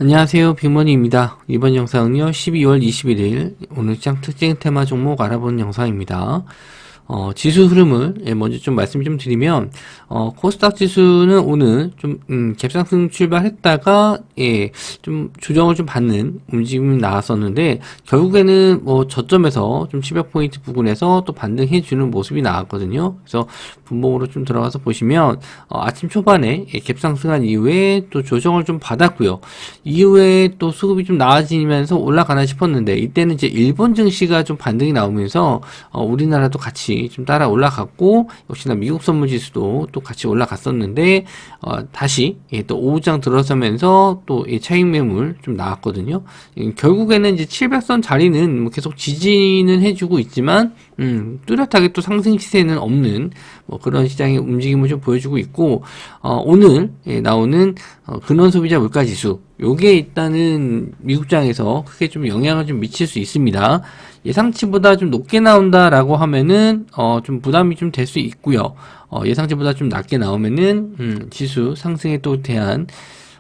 안녕하세요, 빅머니입니다. 이번 영상은요, 12월 21일 오늘 시장 특징 테마 종목 알아보는 영상입니다. 지수 흐름을 먼저 좀 말씀 좀 드리면, 코스닥 지수는 오늘 좀 갭상승 출발했다가 좀 조정을 좀 받는 움직임이 나왔었는데, 결국에는 뭐 저점에서 좀 700 포인트 부근에서 또 반등해주는 모습이 나왔거든요. 그래서 분봉으로 좀 들어가서 보시면 아침 초반에 갭상승한 이후에 또 조정을 좀 받았고요. 이후에 또 수급이 좀 나아지면서 올라가나 싶었는데, 이때는 이제 일본 증시가 좀 반등이 나오면서 우리나라도 같이 좀 따라 올라갔고, 역시나 미국 선물 지수도 또 같이 올라갔었는데, 다시 또 오후장 들어서면서 또 차익 매물 좀 나왔거든요. 결국에는 이제 700선 자리는 뭐 계속 지지는 해주고 있지만, 뚜렷하게 또 상승 시세는 없는 뭐 그런 시장의 움직임을 좀 보여주고 있고, 오늘 나오는 근원 소비자 물가 지수, 요게 일단은 미국장에서 크게 좀 영향을 좀 미칠 수 있습니다. 예상치보다 좀 높게 나온다라고 하면은 좀 부담이 좀 될 수 있고요. 예상치보다 좀 낮게 나오면은 지수 상승에 또 대한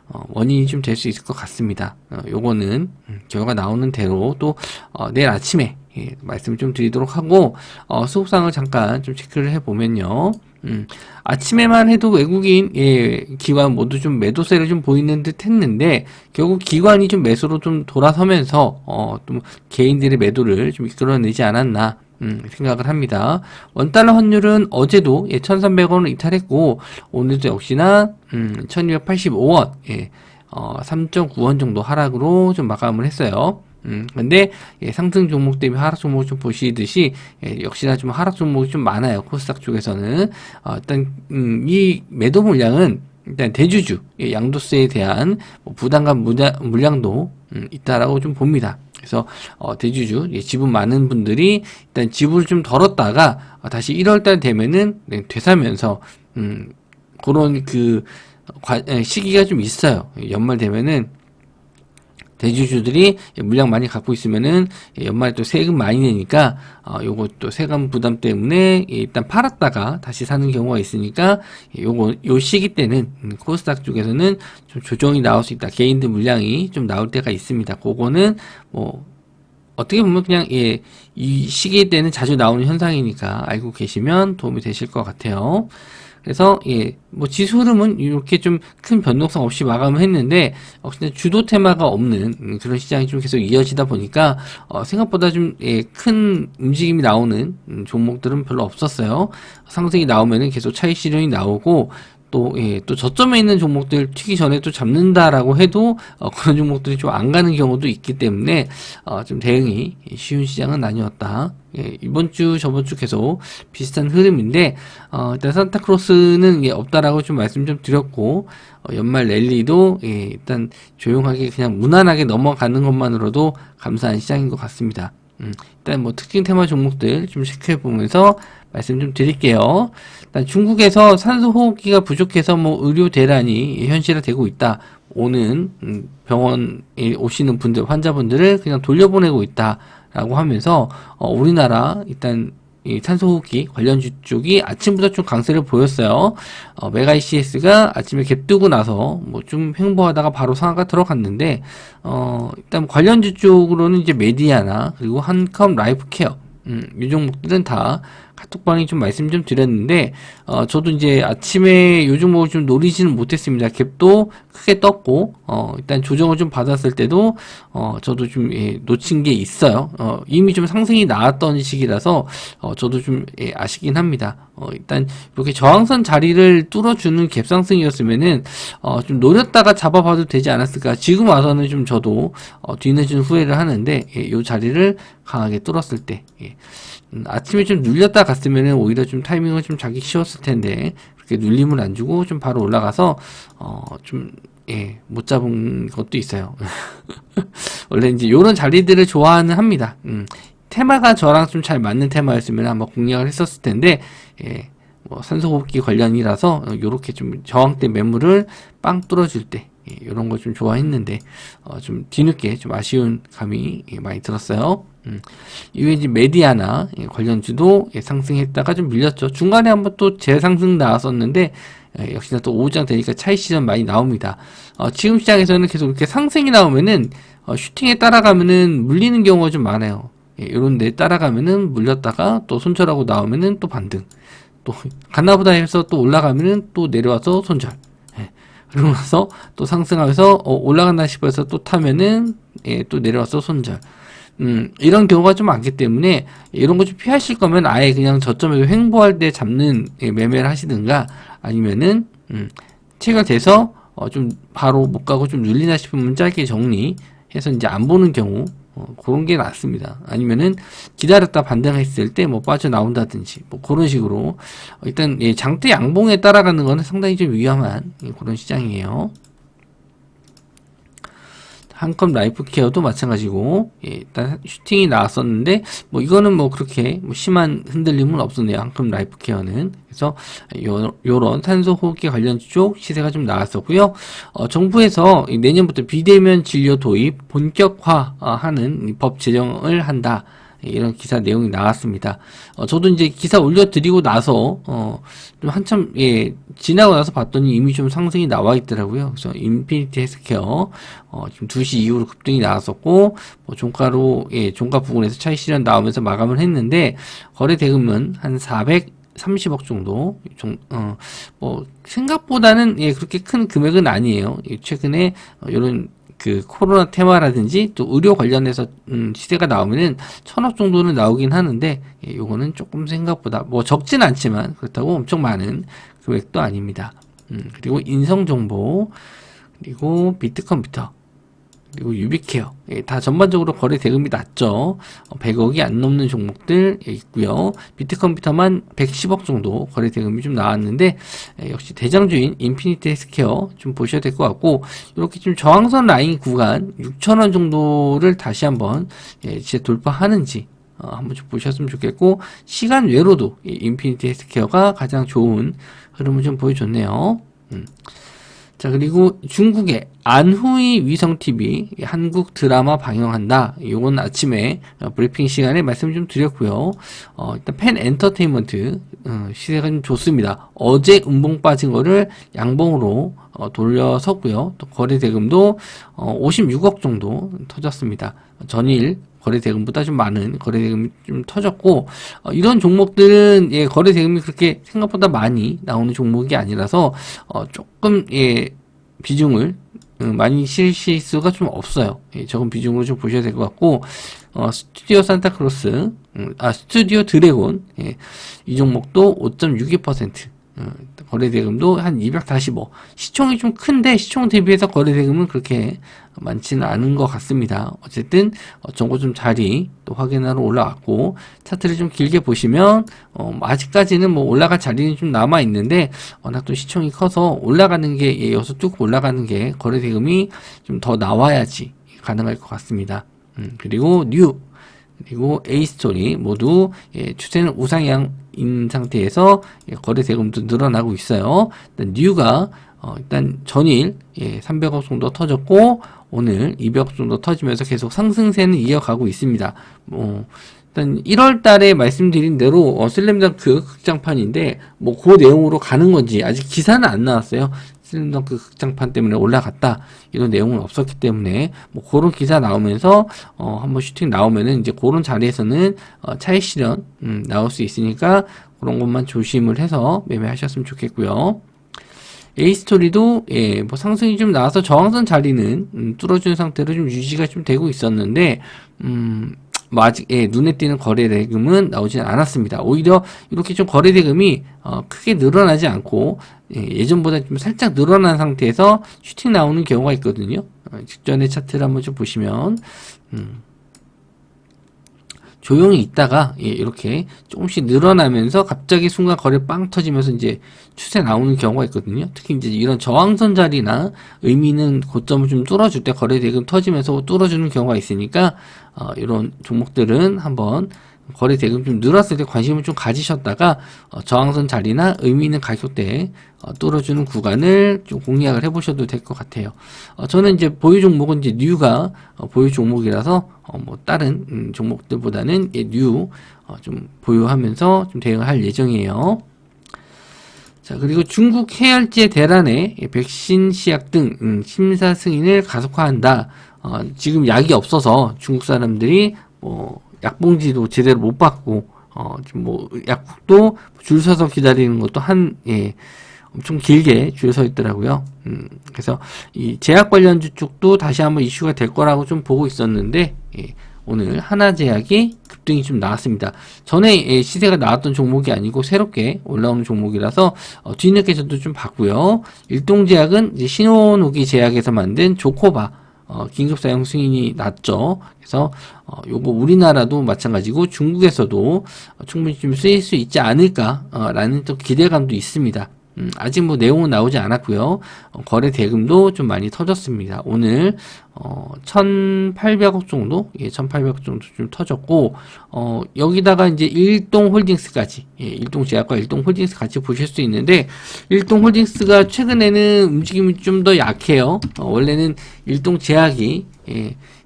원인이 좀 될 수 있을 것 같습니다. 요거는 결과 나오는 대로 또 내일 아침에 말씀 좀 드리도록 하고, 수급상을 잠깐 좀 체크를 해보면요. 아침에만 해도 외국인, 기관 모두 좀 매도세를 좀 보이는 듯 했는데, 결국 기관이 좀 매수로 좀 돌아서면서, 또 개인들의 매도를 좀 이끌어내지 않았나, 생각을 합니다. 원달러 환율은 어제도 1,300원을 이탈했고, 오늘도 역시나, 1,285원, 3.9원 정도 하락으로 좀 마감을 했어요. 근데 상승 종목 대비 하락 종목 좀 보시듯이 역시나 좀 하락 종목이 좀 많아요. 코스닥 쪽에서는 일단 이 매도 물량은 일단 대주주 양도세에 대한 뭐 부담감 물량도 있다라고 좀 봅니다. 그래서 대주주 지분 많은 분들이 일단 지분을 좀 덜었다가 다시 1월달 되면은 되사면서 그런 그 시기가 좀 있어요. 연말 되면은 대주주들이 물량 많이 갖고 있으면은 연말에 또 세금 많이 내니까 요거 또 세금 부담 때문에 일단 팔았다가 다시 사는 경우가 있으니까 요 시기 때는 코스닥 쪽에서는 좀 조정이 나올 수 있다. 개인들 물량이 좀 나올 때가 있습니다. 그거는 뭐 어떻게 보면 그냥 이 시기 때는 자주 나오는 현상이니까 알고 계시면 도움이 되실 것 같아요. 그래서 뭐 지수 흐름은 이렇게 좀 큰 변동성 없이 마감을 했는데, 역시나 주도 테마가 없는 그런 시장이 좀 계속 이어지다 보니까 생각보다 좀 큰 움직임이 나오는 종목들은 별로 없었어요. 상승이 나오면은 계속 차익 실현이 나오고, 또 저점에 있는 종목들 튀기 전에 또 잡는다라고 해도, 그런 종목들이 좀 안 가는 경우도 있기 때문에, 좀 대응이 쉬운 시장은 아니었다. 이번 주, 저번 주 계속 비슷한 흐름인데, 일단 산타크로스는 없다라고 좀 말씀 좀 드렸고, 연말 랠리도, 일단 조용하게 그냥 무난하게 넘어가는 것만으로도 감사한 시장인 것 같습니다. 일단 뭐 특징 테마 종목들 좀 체크해 보면서 말씀 좀 드릴게요. 일단 중국에서 산소 호흡기가 부족해서 뭐 의료 대란이 현실화되고 있다. 오는 병원에 오시는 분들, 환자분들을 그냥 돌려보내고 있다라고 하면서 우리나라 일단 이 산소호흡기 관련주 쪽이 아침부터 좀 강세를 보였어요. 메가 ECS가 아침에 갭 뜨고 나서 뭐 좀 횡보하다가 바로 상한가 들어갔는데, 일단 관련주 쪽으로는 이제 메디아나 그리고 한컴 라이프케어, 이 종목들은 다 카톡방에 좀 말씀 좀 드렸는데, 저도 이제 아침에 요 종목을 좀 노리지는 못했습니다. 갭도 크게 떴고, 일단 조정을 좀 받았을 때도, 저도 좀, 놓친 게 있어요. 이미 좀 상승이 나왔던 시기라서, 저도 좀, 아쉽긴 합니다. 일단, 이렇게 저항선 자리를 뚫어주는 갭상승이었으면은, 좀 노렸다가 잡아봐도 되지 않았을까. 지금 와서는 좀 저도, 뒤늦은 후회를 하는데, 요 자리를 강하게 뚫었을 때, 아침에 좀 눌렸다 갔으면은 오히려 좀 타이밍을 좀 잡기 쉬웠을 텐데, 그렇게 눌림을 안 주고 좀 바로 올라가서, 못 잡은 것도 있어요. 원래 이제 요런 자리들을 좋아하는 합니다. 테마가 저랑 좀 잘 맞는 테마였으면 한번 공략을 했었을 텐데, 뭐 산소호흡기 관련이라서 요렇게 좀 저항대 매물을 빵 뚫어줄 때, 이런 거 좀 좋아했는데, 좀 뒤늦게 좀 아쉬운 감이 많이 들었어요. 이외에 이제 메디아나 관련주도 상승했다가 좀 밀렸죠. 중간에 한번 또 재상승 나왔었는데, 역시나 또 오후장 되니까 차익 실현 많이 나옵니다. 지금 시장에서는 계속 이렇게 상승이 나오면은 슈팅에 따라가면은 물리는 경우가 좀 많아요. 이런 데 따라가면은 물렸다가 또 손절하고 나오면은 또 반등, 또 갔나보다 해서 또 올라가면은 또 내려와서 손절, 그러고 나서 또 상승하면서 올라간다 싶어서 또 타면은 또 내려와서 손절. 이런 경우가 좀 많기 때문에 이런 거 좀 피하실 거면 아예 그냥 저점에서 횡보할 때 잡는 매매를 하시든가, 아니면은 체결돼서 좀 바로 못 가고 좀 눌리나 싶으면 짧게 정리해서 이제 안 보는 경우, 그런 게 낫습니다. 아니면은 기다렸다 반등했을 때 뭐 빠져나온다든지 뭐 그런 식으로 일단 장대 양봉에 따라가는 거는 상당히 좀 위험한 그런 시장이에요. 한컴 라이프 케어도 마찬가지고, 일단 슈팅이 나왔었는데 뭐 이거는 뭐 그렇게 뭐 심한 흔들림은 없었네요. 한컴 라이프 케어는. 그래서 요런 탄소 호흡기 관련주 쪽 시세가 좀 나왔었고요. 정부에서 내년부터 비대면 진료 도입 본격화하는 법 제정을 한다. 이런 기사 내용이 나왔습니다. 저도 이제 기사 올려드리고 나서, 좀 한참, 지나고 나서 봤더니 이미 좀 상승이 나와 있더라고요. 그래서 인피니티 헬스케어, 지금 2시 이후로 급등이 나왔었고, 뭐 종가로, 종가 부근에서 차익 실현 나오면서 마감을 했는데, 거래 대금은 한 430억 정도, 뭐, 생각보다는, 그렇게 큰 금액은 아니에요. 최근에, 이런, 코로나 테마라든지 또 의료 관련해서 시세가 나오면은 1,000억 정도는 나오긴 하는데, 요거는 조금 생각보다 뭐 적진 않지만 그렇다고 엄청 많은 금액도 아닙니다. 그리고 인성정보, 그리고 비트컴퓨터, 그리고 유비케어, 다 전반적으로 거래 대금이 낮죠. 100억이 안 넘는 종목들 있고요. 비트컴퓨터만 110억 정도 거래 대금이 좀 나왔는데, 역시 대장주인 인피니티 헬스케어 좀 보셔야 될 것 같고, 이렇게 좀 저항선 라인 구간 6,000원 정도를 다시 한번 이제 돌파하는지 한번 좀 보셨으면 좋겠고, 시간 외로도 인피니티 헬스케어가 가장 좋은 흐름을 좀 보여줬네요. 자, 그리고 중국의 안후이 위성TV 한국 드라마 방영한다. 요건 아침에 브리핑 시간에 말씀 좀 드렸고요. 일단 펜 엔터테인먼트 시세가 좀 좋습니다. 어제 음봉 빠진 거를 양봉으로 돌려섰고요. 또 거래 대금도 56억 정도 터졌습니다. 전일 거래 대금보다 좀 많은 거래 대금이 좀 터졌고, 이런 종목들은 거래 대금이 그렇게 생각보다 많이 나오는 종목이 아니라서 조금 비중을 많이 실실 수가 좀 없어요. 적은 비중으로 좀 보셔야 될 것 같고, 스튜디오 산타크로스, 스튜디오 드래곤, 이 종목도 5.62%, 거래대금도 한 245. 시총이 좀 큰데 시총 대비해서 거래대금은 그렇게 많지는 않은 것 같습니다. 어쨌든 정보 좀 자리 또 확인하러 올라왔고, 차트를 좀 길게 보시면 아직까지는 뭐 올라갈 자리는 좀 남아 있는데, 워낙 또 시총이 커서 올라가는 게 이어서 쭉 올라가는 게 거래대금이 좀 더 나와야지 가능할 것 같습니다. 그리고 그리고 A스토리 모두 추세는 우상향인 상태에서 거래 대금도 늘어나고 있어요. 일단 뉴가 일단 전일 300억 정도 터졌고, 오늘 200억 정도 터지면서 계속 상승세는 이어가고 있습니다. 일단 1월 달에 말씀드린 대로 슬램덩크 극장판인데 뭐 그 내용으로 가는 건지 아직 기사는 안 나왔어요. 슬램덩크 극장판 때문에 올라갔다 이런 내용은 없었기 때문에 뭐 그런 기사 나오면서 한번 슈팅 나오면은 이제 그런 자리에서는 차익 실현 나올 수 있으니까 그런 것만 조심을 해서 매매하셨으면 좋겠고요. A스토리도 뭐 상승이 좀 나와서 저항선 자리는 뚫어준 상태로 좀 유지가 좀 되고 있었는데 뭐 아직 눈에 띄는 거래 대금은 나오진 않았습니다. 오히려 이렇게 좀 거래 대금이 크게 늘어나지 않고 예전보다 좀 살짝 늘어난 상태에서 슈팅 나오는 경우가 있거든요. 직전의 차트를 한번 좀 보시면 조용히 있다가 이렇게 조금씩 늘어나면서 갑자기 순간 거래 빵 터지면서 이제 추세 나오는 경우가 있거든요. 특히 이제 이런 저항선 자리나 의미 있는 고점을 좀 뚫어줄 때 거래 대금 터지면서 뚫어주는 경우가 있으니까 이런 종목들은 한번 거래 대금 좀 늘었을 때 관심을 좀 가지셨다가 저항선 자리나 의미 있는 가격대에 뚫어주는 구간을 좀 공략을 해보셔도 될 것 같아요. 저는 이제 보유 종목은 이제 뉴가 보유 종목이라서 뭐 다른 종목들보다는 뉴 좀 보유하면서 좀 대응할 예정이에요. 자, 그리고 중국 해열제 대란에 백신 시약 등 심사 승인을 가속화한다. 지금 약이 없어서 중국 사람들이 약봉지도 제대로 못 받고 좀 약국도 줄 서서 기다리는 것도 엄청 길게 줄 서 있더라고요. 그래서 이 제약 관련주 쪽도 다시 한번 이슈가 될 거라고 좀 보고 있었는데, 오늘 하나제약이 급등이 좀 나왔습니다. 전에 시세가 나왔던 종목이 아니고 새롭게 올라오는 종목이라서 뒤늦게 저도 좀 봤고요. 일동제약은 이제 신호노기 제약에서 만든 조코바 긴급 사용 승인이 났죠. 그래서 요거 우리나라도 마찬가지고 중국에서도 충분히 좀 쓰일 수 있지 않을까라는 또 기대감도 있습니다. 아직 내용은 나오지 않았고요. 거래 대금도 좀 많이 터졌습니다. 오늘 1,800억 정도, 1,800억 정도 좀 터졌고, 여기다가 이제 일동홀딩스까지, 일동제약과 일동홀딩스 같이 보실 수 있는데, 일동홀딩스가 최근에는 움직임이 좀 더 약해요. 원래는 일동제약이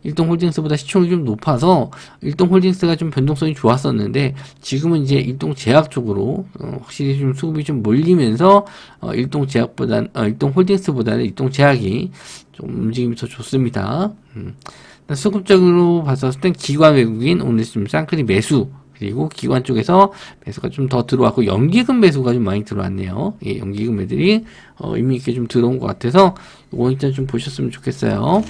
일동홀딩스보다 시총이 좀 높아서 일동홀딩스가 좀 변동성이 좋았었는데, 지금은 이제 일동제약 쪽으로 확실히 좀 수급이 좀 몰리면서 일동홀딩스보다는 일동제약이 좀 움직임이 더 좋습니다. 수급적으로 봤었을 땐 기관 외국인 오늘 좀 쌍끌이 매수, 그리고 기관 쪽에서 매수가 좀 더 들어왔고 연기금 매수가 좀 많이 들어왔네요. 연기금 매들이 의미 있게 좀 들어온 것 같아서 이거 일단 좀 보셨으면 좋겠어요.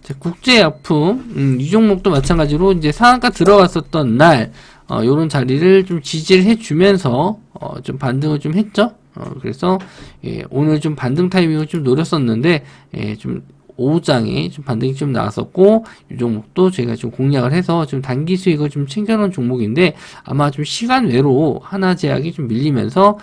자, 국제약품 이 종목도 마찬가지로 이제 상한가 들어갔었던 날 요런 자리를 좀 지지를 해주면서 좀 반등을 좀 했죠. 그래서 오늘 좀 반등 타이밍을 좀 노렸었는데 좀 오후장에 좀 반등이 좀 나왔었고, 이 종목도 저희가 좀 공략을 해서 좀 단기 수익을 좀 챙겨놓은 종목인데, 아마 좀 시간 외로 하나제약이 좀 밀리면서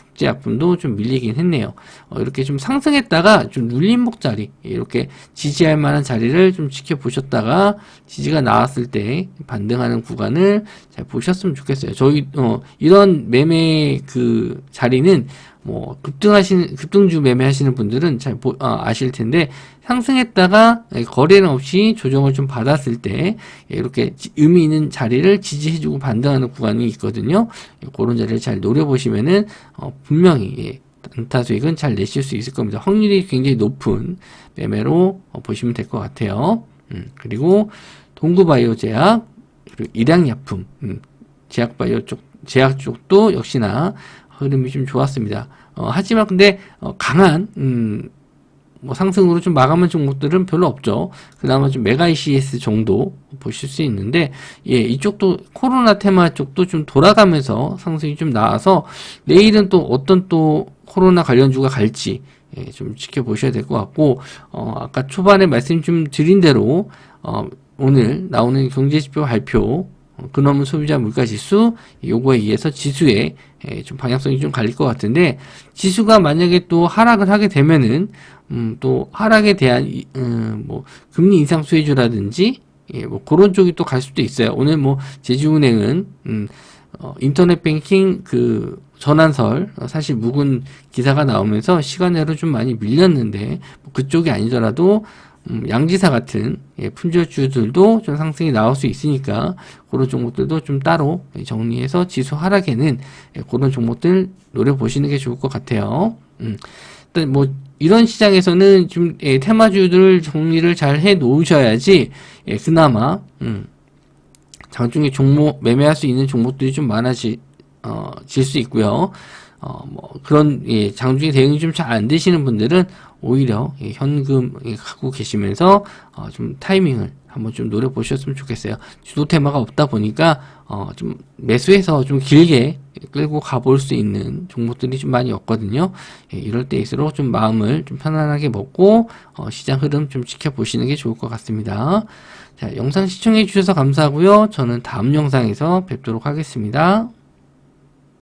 국제약품도 좀 밀리긴 했네요. 이렇게 좀 상승했다가 좀 눌림목 자리, 이렇게 지지할 만한 자리를 좀 지켜보셨다가 지지가 나왔을 때 반등하는 구간을 잘 보셨으면 좋겠어요. 저희 이런 매매 그 자리는 급등주 매매하시는 분들은 잘 아실 텐데, 상승했다가 거래량 없이 조정을 좀 받았을 때 이렇게 의미 있는 자리를 지지해주고 반등하는 구간이 있거든요. 그런 자리를 잘 노려보시면은 분명히 단타 수익은 잘 내실 수 있을 겁니다. 확률이 굉장히 높은 매매로 보시면 될 것 같아요. 그리고 동구바이오 제약, 그리고 일양약품, 제약바이오 쪽, 제약 쪽도 역시나 흐름이 좀 좋았습니다. 하지만 근데 강한 상승으로 좀 마감한 종목들은 별로 없죠. 그나마 좀 메가 ECS 정도 보실 수 있는데, 이쪽도 코로나 테마 쪽도 좀 돌아가면서 상승이 좀 나와서 내일은 또 어떤 또 코로나 관련주가 갈지 좀 지켜보셔야 될 것 같고, 아까 초반에 말씀 좀 드린 대로 오늘 나오는 경제지표 발표, 근원문 소비자 물가지수, 요거에 의해서 지수에 좀 방향성이 좀 갈릴 것 같은데, 지수가 만약에 또 하락을 하게 되면은 또 하락에 대한 금리 인상 수혜주라든지 그런 쪽이 또 갈 수도 있어요. 오늘 제주은행은 인터넷 뱅킹 그 전환설 사실 묵은 기사가 나오면서 시간외로 좀 많이 밀렸는데, 그쪽이 아니더라도 양지사 같은 품절주들도 좀 상승이 나올 수 있으니까 그런 종목들도 좀 따로 정리해서 지수 하락에는 그런 종목들 노려보시는 게 좋을 것 같아요. 일단 이런 시장에서는 좀 테마주들 정리를 잘 해 놓으셔야지 그나마 장중에 종목 매매할 수 있는 종목들이 좀 많아질 수 있고요. 그런 장중에 대응이 좀 잘 안 되시는 분들은 오히려 현금 갖고 계시면서 좀 타이밍을 한번 좀 노려보셨으면 좋겠어요. 주도 테마가 없다 보니까 좀 매수해서 좀 길게 끌고 가볼 수 있는 종목들이 좀 많이 없거든요. 이럴 때일수록 좀 마음을 좀 편안하게 먹고 시장 흐름 좀 지켜보시는 게 좋을 것 같습니다. 자, 영상 시청해 주셔서 감사하고요. 저는 다음 영상에서 뵙도록 하겠습니다.